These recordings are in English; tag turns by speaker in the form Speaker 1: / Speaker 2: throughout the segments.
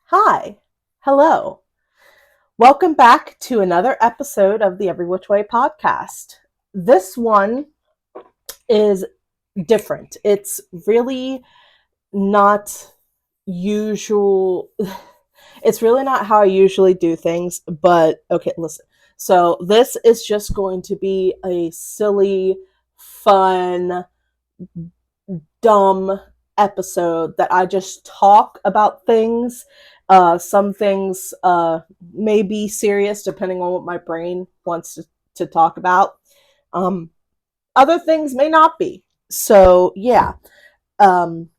Speaker 1: Hi, hello. Welcome back to another episode of the Every Which Way podcast. This one is different. It's really not usual. It's really not how I usually do things, but okay, listen. So, this is just going to be a silly, fun, dumb episode that I just talk about things. Some things may be serious depending on what my brain wants to talk about. Um, Other things may not be. So, yeah. Um,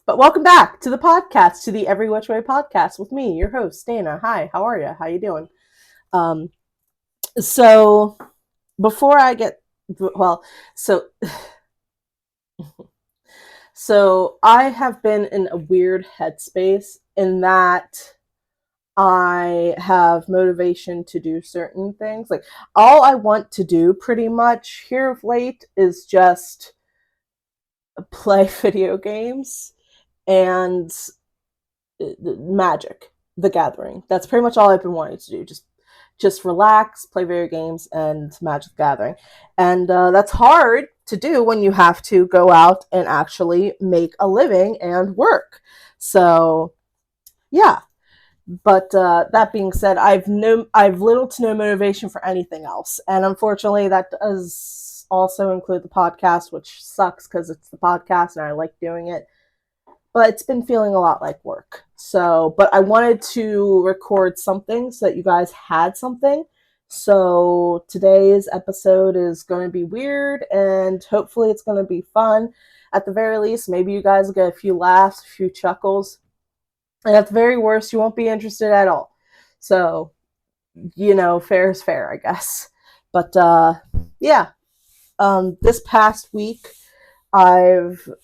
Speaker 1: but welcome back to the podcast, to the Every Which Way podcast with me, your host, Dana. Hi, how are you? How you doing? Um, so, before I get, well, so So I have been in a weird headspace in that I have motivation to do certain things. Like, all I want to do pretty much here of late is just play video games and Magic, the Gathering. That's pretty much all I've been wanting to do. Just relax, play video games, and Magic the Gathering. And that's hard to do when you have to go out and actually make a living and work. So, yeah. But that being said, I've little to no motivation for anything else, and unfortunately, that does also include the podcast, which sucks because it's the podcast and I like doing it. But it's been feeling a lot like work. So, but I wanted to record something so that you guys had something. So today's episode is going to be weird and hopefully it's going to be fun. At the very least, maybe you guys get a few laughs, a few chuckles. And at the very worst, you won't be interested at all. So, fair is fair, I guess. But yeah, this past week,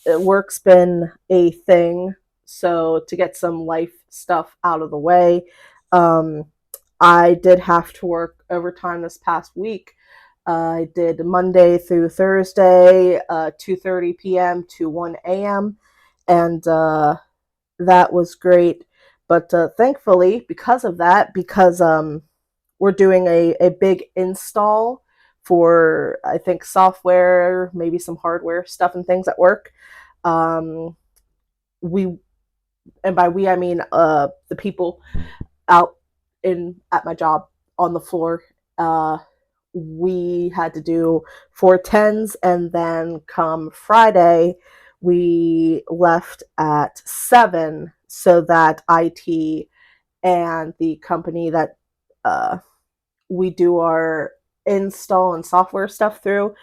Speaker 1: work's been a thing, so to get some life stuff out of the way, I did have to work overtime this past week. I did Monday through Thursday, 2:30 p.m. to 1 a.m., and that was great. But thankfully, because of that, because we're doing a big install for, I think, software, maybe some hardware stuff and things at work. We, and by we, I mean the people out at my job on the floor. We had to do 4 10s, and then come Friday, we left at 7 so that IT and the company that we do our install and software stuff through,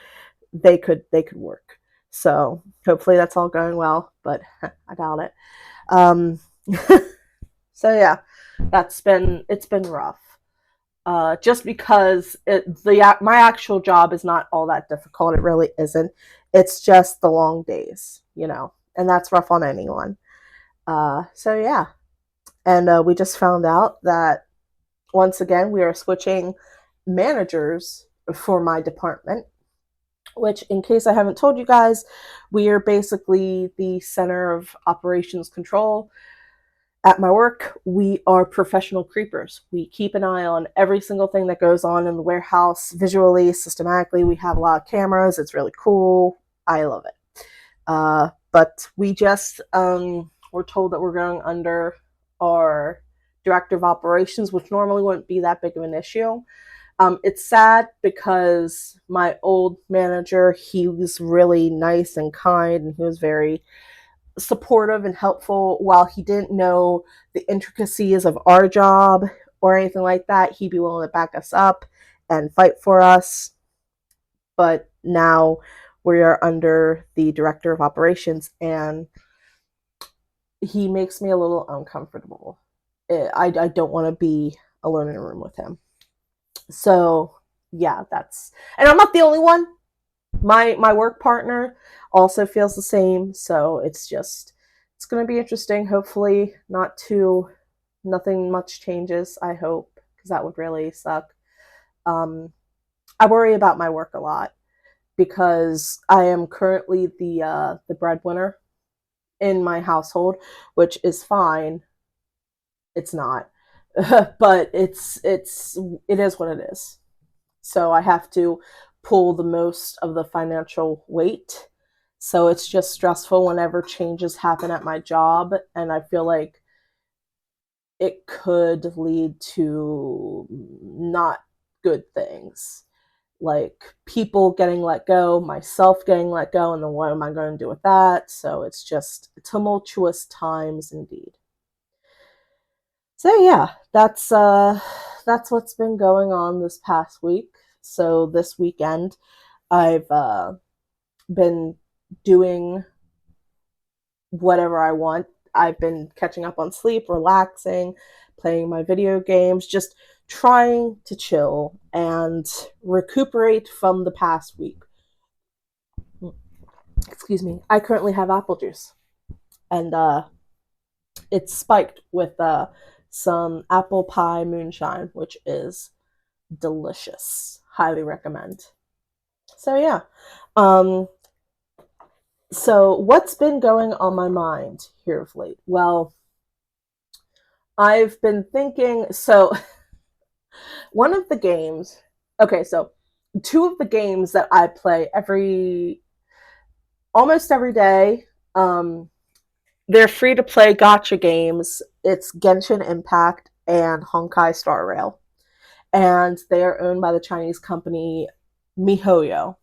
Speaker 1: they could work. So hopefully that's all going well, but I doubt it. So yeah, it's been rough. Just because my actual job is not all that difficult. It really isn't. It's just the long days, and that's rough on anyone. So yeah, and we just found out that once again we are switching managers for my department, which, in case I haven't told you guys, we are basically the center of operations control. At my work, we are professional creepers. We keep an eye on every single thing that goes on in the warehouse visually, systematically. We have a lot of cameras. It's really cool. I love it. But we just were told that we're going under our director of operations, which normally wouldn't be that big of an issue. It's sad because my old manager, he was really nice and kind, and he was very supportive and helpful. While he didn't know the intricacies of our job or anything like that, he'd be willing to back us up and fight for us. But now we are under the director of operations, and he makes me a little uncomfortable. I don't want to be alone in a room with him. So yeah, and I'm not the only one. My work partner also feels the same. So it's going to be interesting. Hopefully, nothing much changes. I hope, because that would really suck. I worry about my work a lot because I am currently the breadwinner in my household, which is fine. It's not, but it is what it is. So I have to pull the most of the financial weight. So it's just stressful whenever changes happen at my job, and I feel like it could lead to not good things, like people getting let go, myself getting let go, and then what am I going to do with that? So it's just tumultuous times indeed. So yeah, that's what's been going on this past week. So this weekend, I've been doing whatever I want. I've been catching up on sleep, relaxing, playing my video games, just trying to chill and recuperate from the past week. Excuse me. I currently have apple juice, and it's spiked with some apple pie moonshine, which is delicious. Highly recommend. So yeah. So what's been going on my mind here of late? Well, I've been thinking, so one of the games, okay, so two of the games that I play almost every day, they're free to play gacha games. It's Genshin Impact and Honkai Star Rail. And they are owned by the Chinese company MiHoYo.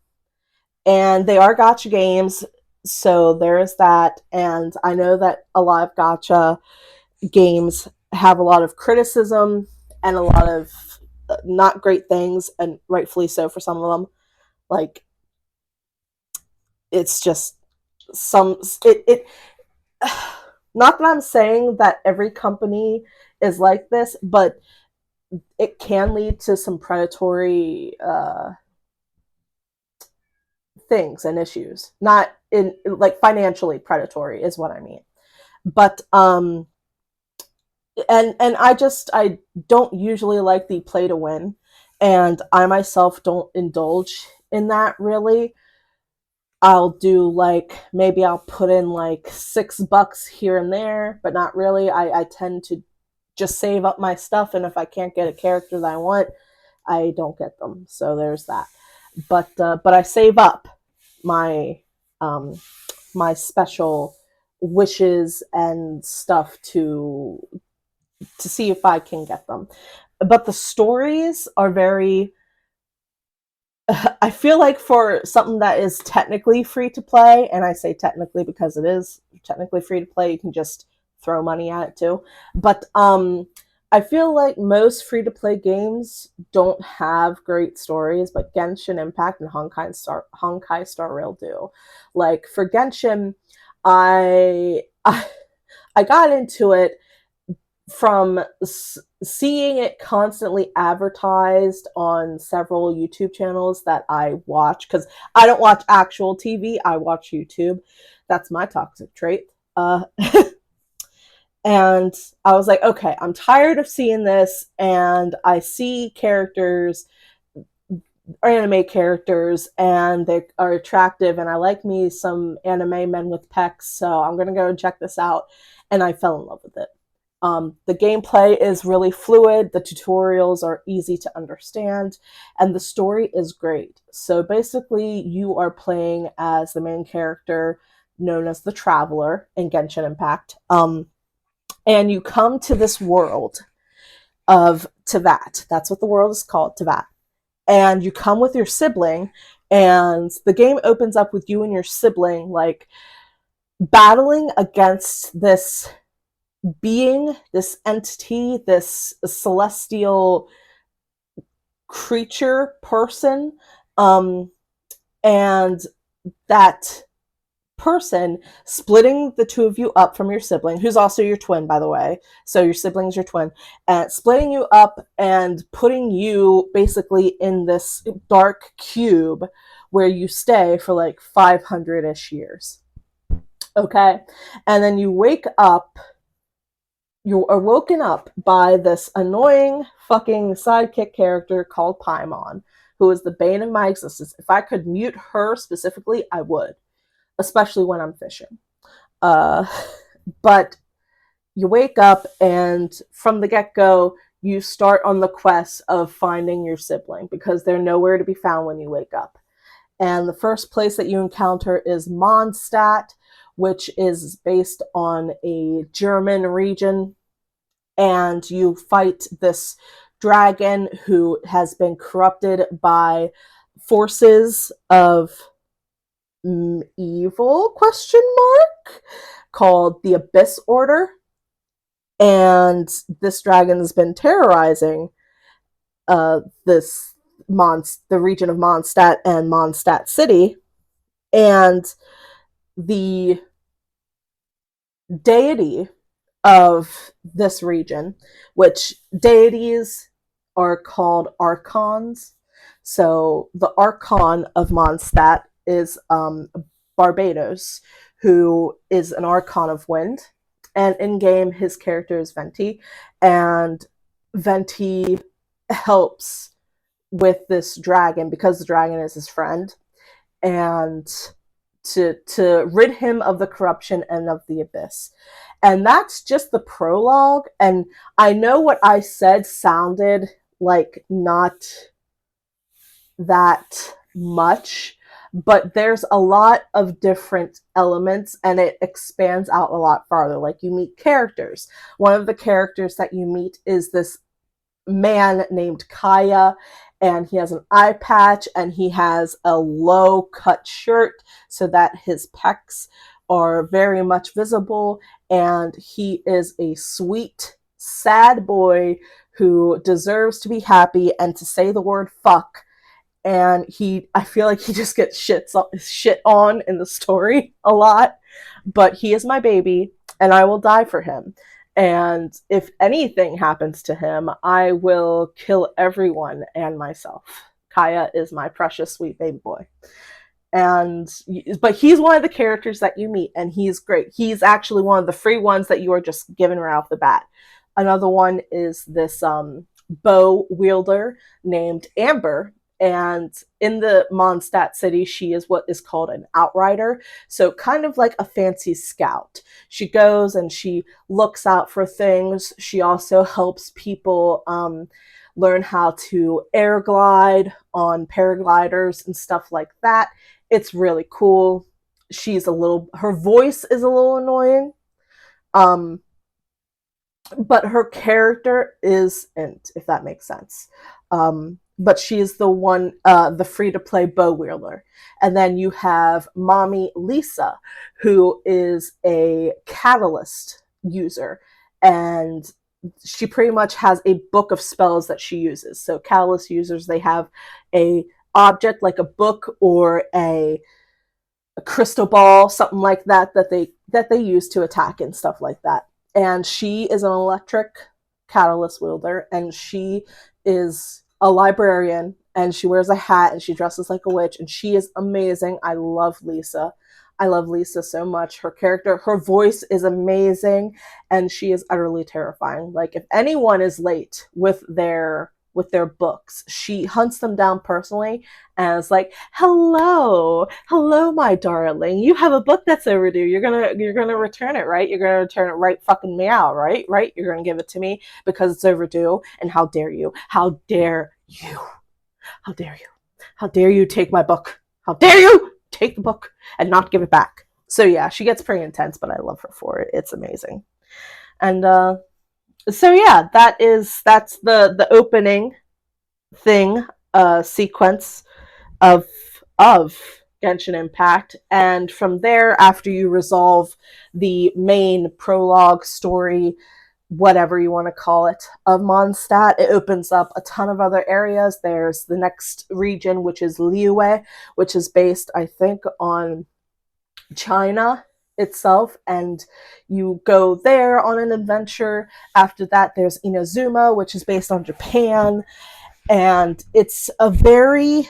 Speaker 1: And they are gacha games, so there's that. And I know that a lot of gacha games have a lot of criticism and a lot of not great things, and rightfully so for some of them. Like, it's just not that I'm saying that every company is like this, but it can lead to some predatory things and issues. Not in like financially predatory is what I mean. But and I don't usually like the play to win, and I myself don't indulge in that really. I'll do maybe I'll put in $6 here and there, but not really. I tend to just save up my stuff, and if I can't get a character that I want, I don't get them. So there's that. But I save up my my special wishes and stuff to see if I can get them. But the stories are very I feel like for something that is technically free to play, and I say technically because it is technically free to play, you can just throw money at it too. But I feel like most free to play games don't have great stories, but Genshin Impact and Honkai Star Rail do. Like for Genshin, I got into it from seeing it constantly advertised on several YouTube channels that I watch, because I don't watch actual TV, I watch YouTube. That's my toxic trait. And I was like, okay, I'm tired of seeing this, and I see characters, anime characters, and they are attractive, and I like me some anime men with pecs, so I'm gonna go and check this out. And I fell in love with it. The gameplay is really fluid, the tutorials are easy to understand, and the story is great. So basically, you are playing as the main character known as the Traveler in Genshin Impact. And you come to this world of Teyvat. That's what the world is called, Teyvat. And you come with your sibling, and the game opens up with you and your sibling, battling against this being, this entity, this celestial creature person, and that person splitting the two of you up from your sibling, who's also your twin, by the way. So your sibling's your twin, and splitting you up and putting you basically in this dark cube where you stay for like 500-ish years. Okay? And then you wake up, you are woken up by this annoying fucking sidekick character called Paimon, who is the bane of my existence. If I could mute her specifically, I would, especially when I'm fishing. But you wake up, and from the get-go, you start on the quest of finding your sibling, because they're nowhere to be found when you wake up. And the first place that you encounter is Mondstadt, which is based on a German region. And you fight this dragon who has been corrupted by forces of evil, ? Called the Abyss Order. And this dragon has been terrorizing the region of Mondstadt and Mondstadt City. And the deity of this region, which deities are called archons. So the archon of Mondstadt is Barbados, who is an archon of wind. And in game, his character is Venti, and Venti helps with this dragon because the dragon is his friend, and to rid him of the corruption and of the abyss. And that's just the prologue. And I know what I said sounded like not that much, but there's a lot of different elements, and it expands out a lot farther. Like, you meet characters. One of the characters that you meet is this man named Kaya, and he has an eye patch, and he has a low cut shirt so that his pecs are very much visible, and he is a sweet, sad boy who deserves to be happy and to say the word fuck. And I feel like he just gets shit on in the story a lot, but he is my baby, and I will die for him. And if anything happens to him, I will kill everyone and myself. Kaya is my precious, sweet baby boy. But he's one of the characters that you meet, and he's great. He's actually one of the free ones that you are just given right off the bat. Another one is this bow wielder named Amber. And in the Mondstadt city, she is what is called an outrider. So kind of like a fancy scout. She goes and she looks out for things. She also helps people learn how to air glide on paragliders and stuff like that. It's really cool. Her voice is a little annoying. But her character isn't, if that makes sense. But she is the free-to-play bow wielder. And then you have Mommy Lisa, who is a catalyst user. And she pretty much has a book of spells that she uses. So catalyst users, they have a object like a book or a crystal ball, something like that they use to attack and stuff like that. And she is an electric catalyst wielder, and she is a librarian, and she wears a hat, and she dresses like a witch, and she is amazing. I love Lisa. I love Lisa so much. Her voice is amazing, and she is utterly terrifying. Like, if anyone is late with their books, she hunts them down personally and is like, hello, my darling, you have a book that's overdue. You're gonna return it, right? You're gonna return it right fucking meow, right? You're gonna give it to me because it's overdue. And how dare you take my book? How dare you take the book and not give it back? So yeah, she gets pretty intense, but I love her for it. It's amazing. And so yeah, that's the opening thing, sequence of Genshin Impact. And from there, after you resolve the main prologue story, whatever you want to call it, of Mondstadt, it opens up a ton of other areas. There's the next region, which is Liyue, which is based, I think, on China itself, and you go there on an adventure. After that, there's Inazuma, which is based on Japan, and it's a very,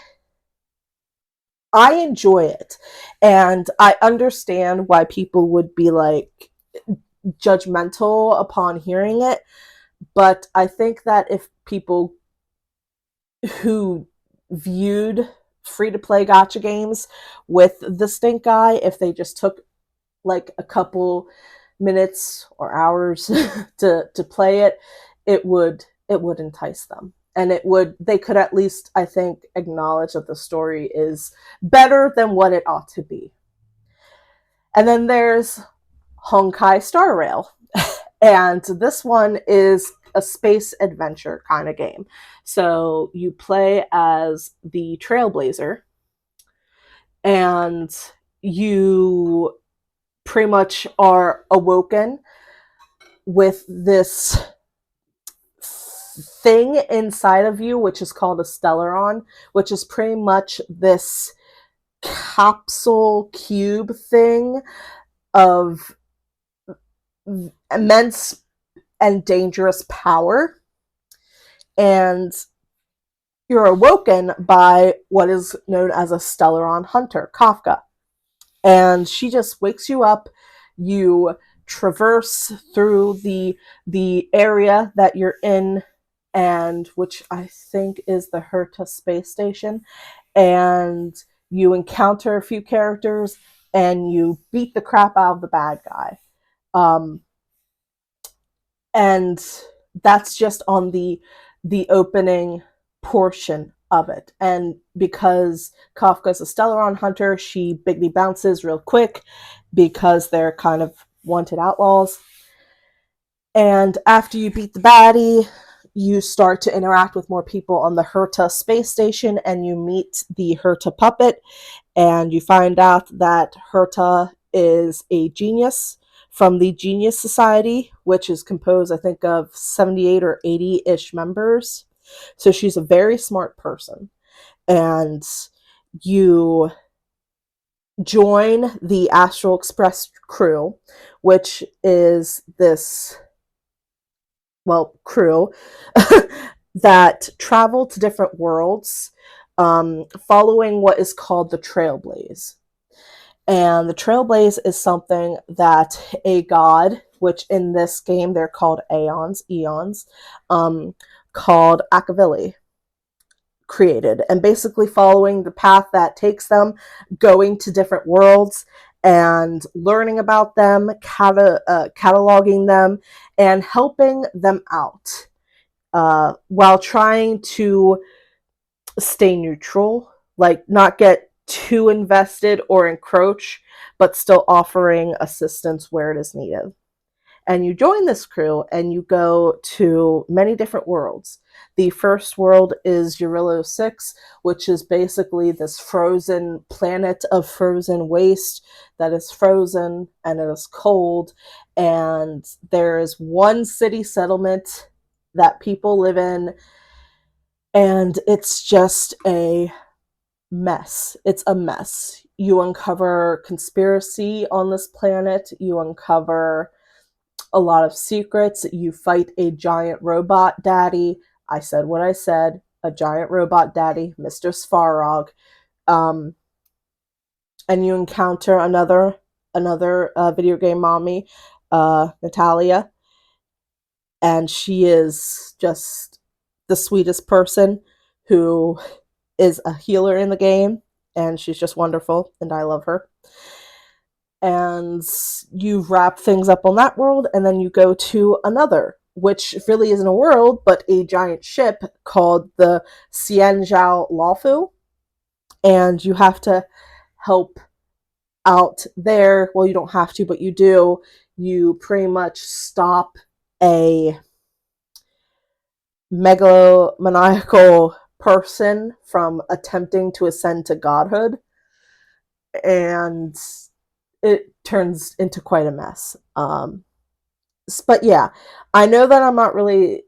Speaker 1: I enjoy it, and I understand why people would be like judgmental upon hearing it, but I think that if people who viewed free to play gacha games with the stink eye, if they just took like a couple minutes or hours to play it, it would entice them. And they could at least, I think, acknowledge that the story is better than what it ought to be. And then there's Honkai Star Rail. And this one is a space adventure kind of game. So you play as the Trailblazer, and you pretty much are awoken with this thing inside of you, which is called a Stellaron, which is pretty much this capsule cube thing of immense and dangerous power. And you're awoken by what is known as a Stellaron hunter, Kafka. And she just wakes you up. You traverse through the area that you're in, and which I think is the Herta space station, and you encounter a few characters and you beat the crap out of the bad guy. And that's just on the opening portion of it. And because Kafka's a Stellaron hunter, she bigly bounces real quick because they're kind of wanted outlaws. And after you beat the baddie, you start to interact with more people on the Herta space station, and you meet the Herta puppet, and you find out that Herta is a genius from the Genius Society, which is composed, I think, of 78 or 80-ish members. So she's a very smart person. And you join the Astral Express crew, which is this, well, crew that travel to different worlds, following what is called the Trailblaze. And the Trailblaze is something that a god, which in this game they're called eons, called Akavili, created. And basically following the path that takes them, going to different worlds and learning about them, cataloging them, and helping them out, while trying to stay neutral, like not get too invested or encroach, but still offering assistance where it is needed. And you join this crew and you go to many different worlds. The first world is Eurillo 6, which is basically this frozen planet of frozen waste that is frozen and it is cold. And there is one city settlement that people live in, and it's just a mess. It's a mess. You uncover conspiracy on this planet. You uncover a lot of secrets. You fight a giant robot daddy. I said what I said. A giant robot daddy, Mr. Svarog. And you encounter another video game mommy, Natalia. And she is just the sweetest person who is a healer in the game, and she's just wonderful, and I love her. And you wrap things up on that world, and then you go to another, which really isn't a world, but a giant ship called the Xianzhou Laofu, and you have to help out there. Well, you don't have to, but you do. You pretty much stop a megalomaniacal person from attempting to ascend to godhood. and it turns into quite a mess. But yeah, I know that I'm not really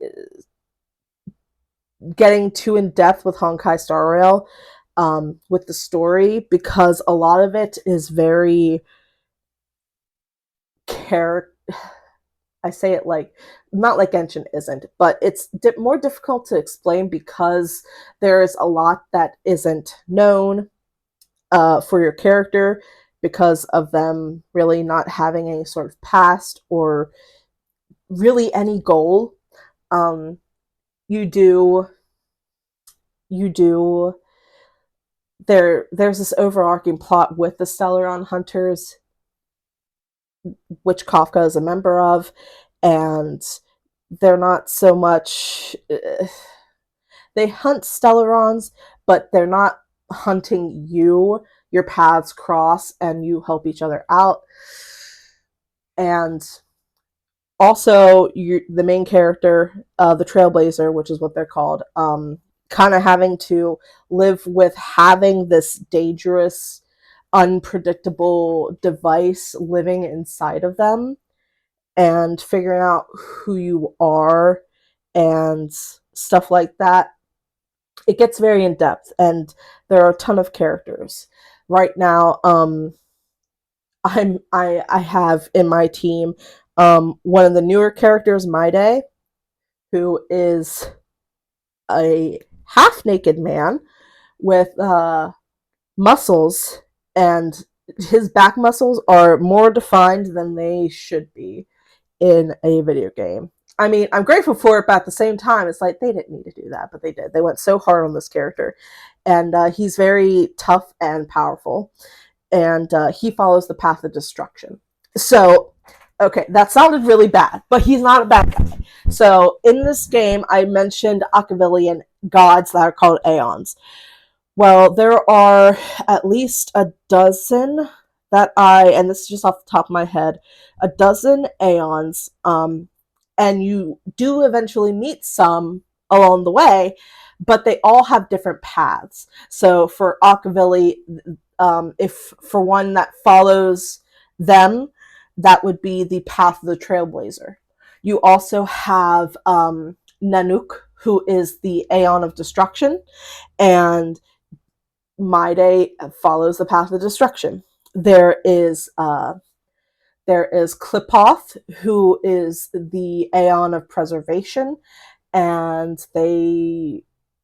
Speaker 1: getting too in depth with Honkai Star Rail with the story, because a lot of it is very character. I say it like, not like Genshin isn't, but it's more difficult to explain because there's a lot that isn't known for your character, because of them really not having any sort of past or really any goal. Um, you do, you do. There's this overarching plot with the Stellaron Hunters, which Kafka is a member of, and they're not so much. They hunt Stellarons, but they're not hunting you. Your paths cross, and you help each other out. And also, the main character, the Trailblazer, which is what they're called, kind of having to live with having this dangerous, unpredictable device living inside of them, and figuring out who you are and stuff like that. It gets very in depth, and there are a ton of characters. Right now, I have in my team one of the newer characters, My Day, who is a half naked man with muscles, and his back muscles are more defined than they should be in a video game. I mean, I'm grateful for it, but at the same time, it's like they didn't need to do that, but they did. They went so hard on this character, and he's very tough and powerful, and he follows the path of destruction. So, okay, that sounded really bad, but he's not a bad guy. So, in this game, I mentioned Akavilian gods that are called Aeons. Well, there are at least a dozen and this is just off the top of my head, a dozen Aeons, and you do eventually meet some along the way, but they all have different paths. So for Akavili, if for one that follows them, that would be the path of the Trailblazer. You also have Nanook, who is the Aeon of Destruction, and My Day follows the path of destruction. There is Klipoth, who is the Aeon of Preservation, and they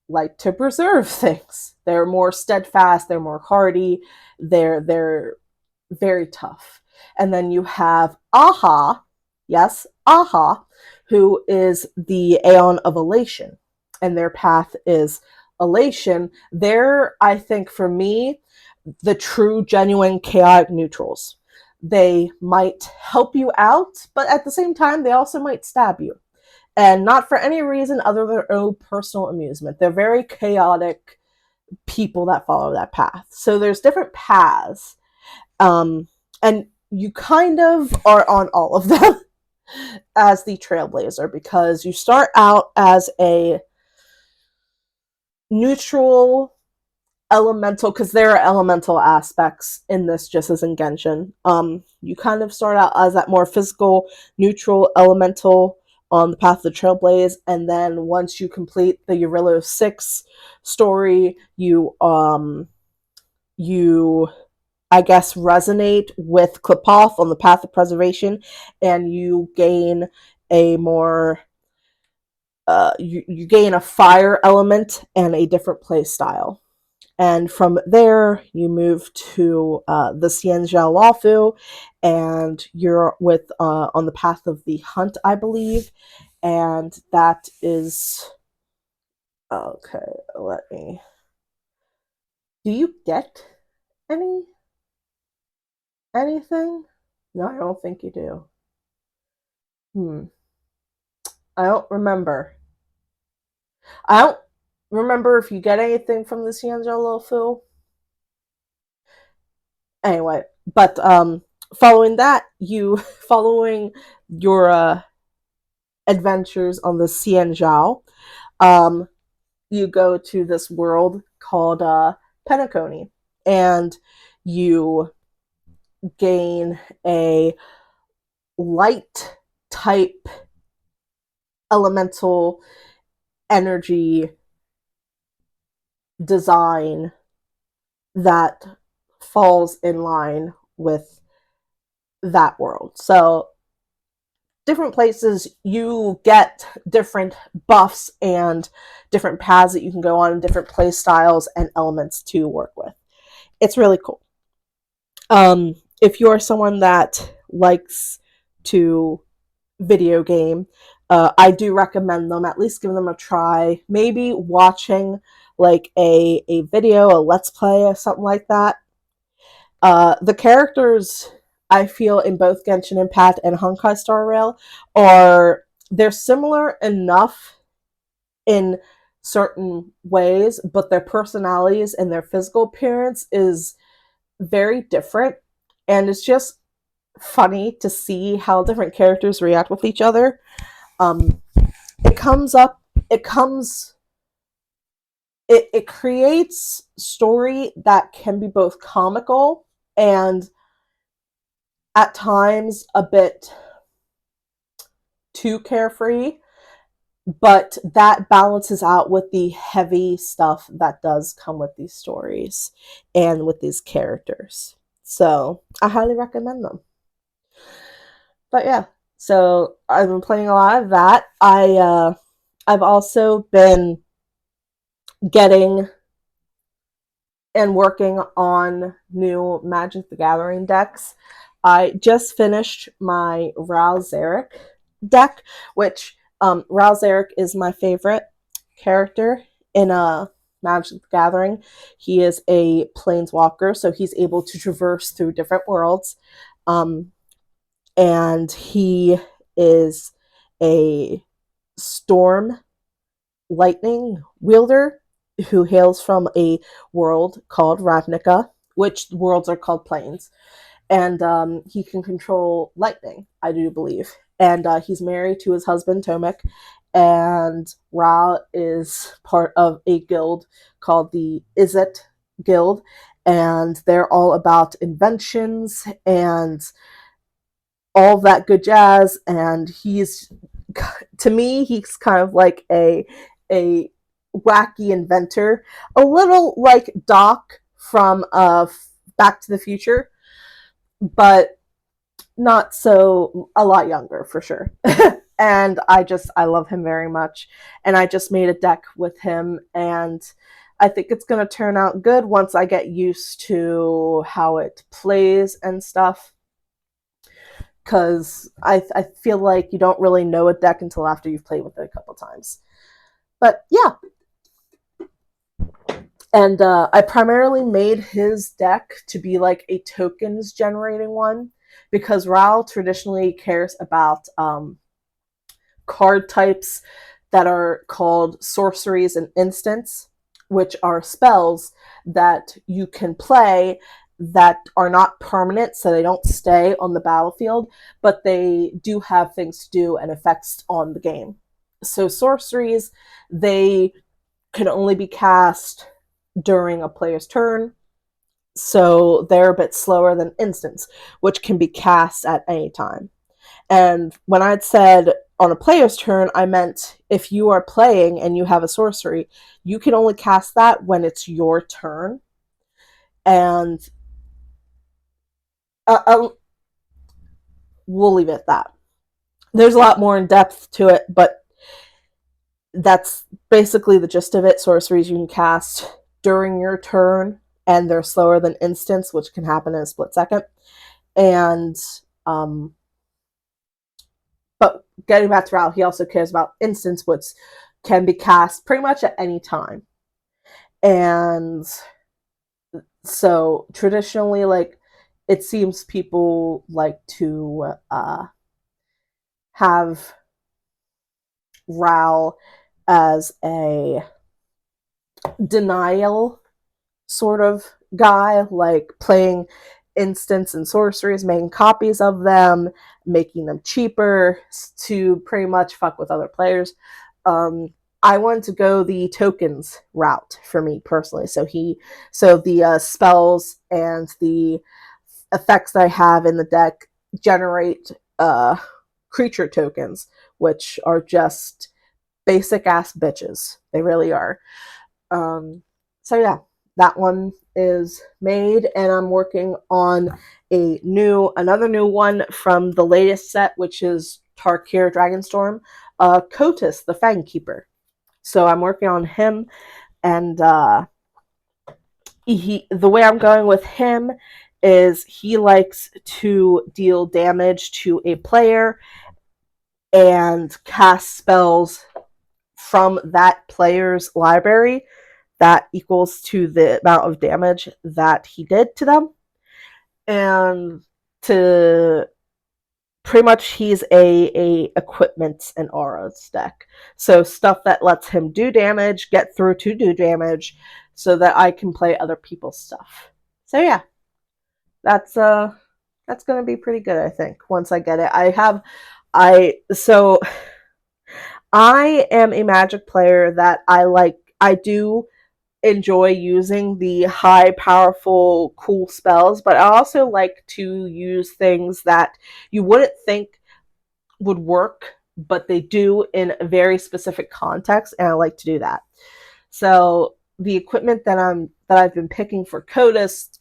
Speaker 1: like to preserve things. They're more steadfast, they're more hardy, they're very tough. And then you have Aha, yes, Aha, who is the Aeon of Elation, and their path is elation. They're, I think, for me, the true, genuine, chaotic neutrals. They might help you out, but at the same time, they also might stab you. And not for any reason other than their own personal amusement. They're very chaotic people that follow that path. So there's different paths. And you kind of are on all of them as the Trailblazer, because you start out as a neutral elemental, because there are elemental aspects in this just as in Genshin. You kind of start out as that more physical, neutral elemental on the path of the Trailblaze, and then once you complete the Eurillo 6 story, you I guess resonate with Klipoth on the path of preservation, and you gain a more you gain a fire element and a different play style. And from there, you move to the Xianzhou Lawfu, and you're with on the path of the hunt, I believe. And that is okay. Let me. Do you get anything? No, I don't think you do. I don't remember. I don't remember if you get anything from the Xianzhou Lawfu. Anyway, but following that, following your adventures on the Xianzhou, you go to this world called Penacony, and you gain a light type elemental energy design that falls in line with that world. So different places you get different buffs and different paths that you can go on, different play styles and elements to work with. It's really cool. If you're someone that likes to video game, I do recommend them, at least give them a try. Maybe watching like a video, a let's play or something like that. The characters I feel in both Genshin Impact and Honkai Star Rail they're similar enough in certain ways, but their personalities and their physical appearance is very different, and it's just funny to see how different characters react with each other. Um, it comes up, it comes, it creates story that can be both comical and at times a bit too carefree, but that balances out with the heavy stuff that does come with these stories and with these characters. So I highly recommend them. But yeah, so I've been playing a lot of that. I've also been getting and working on new Magic the Gathering decks. I just finished my Ral Zarek deck, which Ral Zarek is my favorite character in Magic the Gathering. He is a planeswalker, so he's able to traverse through different worlds. And he is a storm lightning wielder who hails from a world called Ravnica, which worlds are called planes. And he can control lightning, I do believe. And he's married to his husband, Tomek. And Ra is part of a guild called the Izzet Guild. And they're all about inventions and all that good jazz. And he's, to me, he's kind of like a wacky inventor, a little like Doc from Back to the Future, but not so, a lot younger for sure. And I love him very much, and I just made a deck with him, and I think it's going to turn out good once I get used to how it plays and stuff, because I feel like you don't really know a deck until after you've played with it a couple times. But yeah. And I primarily made his deck to be like a tokens generating one, because Ral traditionally cares about card types that are called sorceries and instants, which are spells that you can play that are not permanent, so they don't stay on the battlefield, but they do have things to do and effects on the game. So sorceries, they can only be cast during a player's turn, so they're a bit slower than instants, which can be cast at any time. And when I'd said on a player's turn, I meant if you are playing and you have a sorcery, you can only cast that when it's your turn. And we'll leave it at that. There's a lot more in depth to it, but that's basically the gist of it. Sorceries you can cast during your turn, and they're slower than instants, which can happen in a split second. And but getting back to Ral, he also cares about instants, which can be cast pretty much at any time. And so traditionally, like, it seems people like to have Ral as a denial sort of guy, like playing instants and sorceries, making copies of them, making them cheaper to pretty much fuck with other players. I wanted to go the tokens route for me personally. So the spells and the effects that I have in the deck generate creature tokens, which are just basic ass bitches. They really are. So yeah, that one is made, and I'm working on another new one from the latest set, which is Tarkir Dragonstorm, Kotis, the Fang Keeper. So I'm working on him, and the way I'm going with him is he likes to deal damage to a player and cast spells from that player's library that equals to the amount of damage that he did to them. And to pretty much he's a equipment and auras deck. So stuff that lets him do damage, get through to do damage, so that I can play other people's stuff. So yeah, that's gonna be pretty good, I think, once I get it. I am a Magic player that I do enjoy using the high, powerful, cool spells, but I also like to use things that you wouldn't think would work, but they do in a very specific context, and I like to do that. So the equipment that I've been picking for Kotis,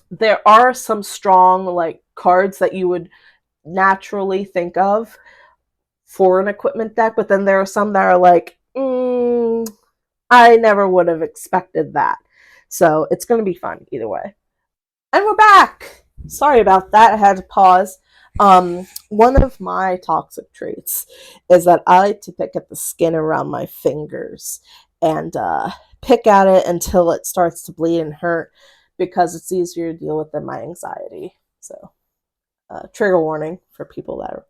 Speaker 1: there are some strong like cards that you would naturally think of for an equipment deck, but then there are some that are like, I never would have expected that. So it's going to be fun either way. And we're back! Sorry about that. I had to pause. One of my toxic traits is that I like to pick at the skin around my fingers and pick at it until it starts to bleed and hurt, because it's easier to deal with than my anxiety. So, trigger warning for people that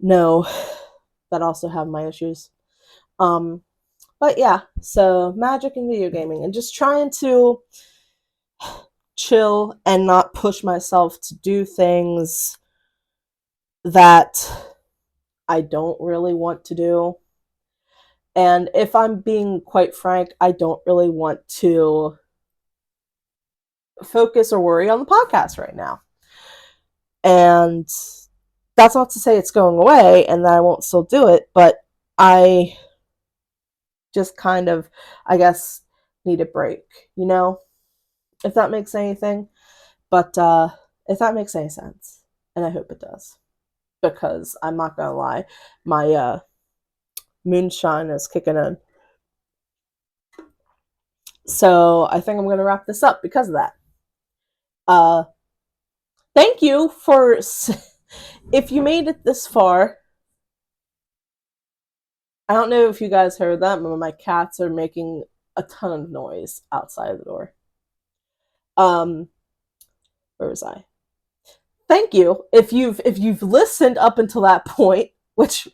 Speaker 1: know that also have my issues. But yeah, so Magic and video gaming, and just trying to chill and not push myself to do things that I don't really want to do. And if I'm being quite frank, I don't really want to focus or worry on the podcast right now. And that's not to say it's going away and that I won't still do it, but I just kind of, I guess, need a break, you know? If that makes anything. But if that makes any sense. And I hope it does. Because I'm not gonna lie, my moonshine is kicking in. So I think I'm gonna wrap this up because of that. Thank you for, if you made it this far. I don't know if you guys heard that, but my cats are making a ton of noise outside the door. Where was I? Thank you. If you've listened up until that point, which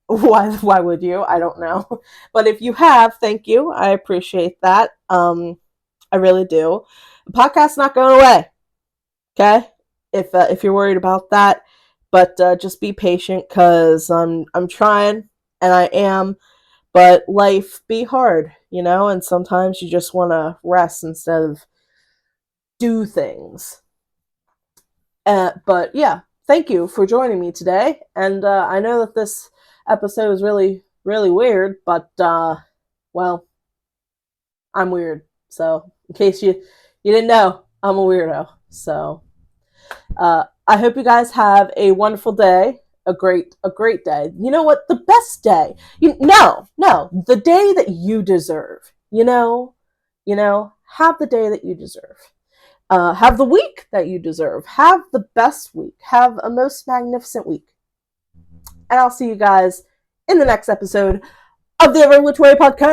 Speaker 1: why would you? I don't know. But if you have, thank you. I appreciate that. I really do. The podcast's not going away. Okay? If you're worried about that, but just be patient, cuz I'm trying, and I am, but life be hard, you know, and sometimes you just want to rest instead of do things. But yeah, thank you for joining me today. And I know that this episode is really, really weird, but well, I'm weird. So in case you didn't know, I'm a weirdo. So I hope you guys have a wonderful day, a great day. You know what? The best day. No, the day that you deserve. You know, have the day that you deserve. Have the week that you deserve. Have the best week. Have a most magnificent week. And I'll see you guys in the next episode of the Every Which Way podcast.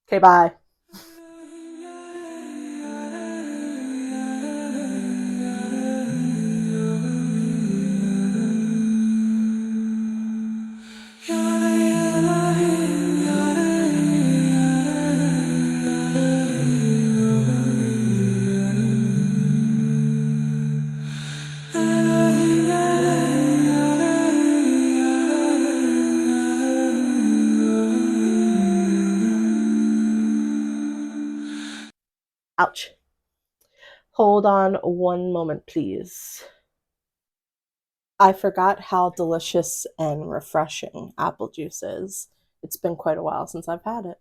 Speaker 1: Okay, bye. Hold on one moment, please. I forgot how delicious and refreshing apple juice is. It's been quite a while since I've had it.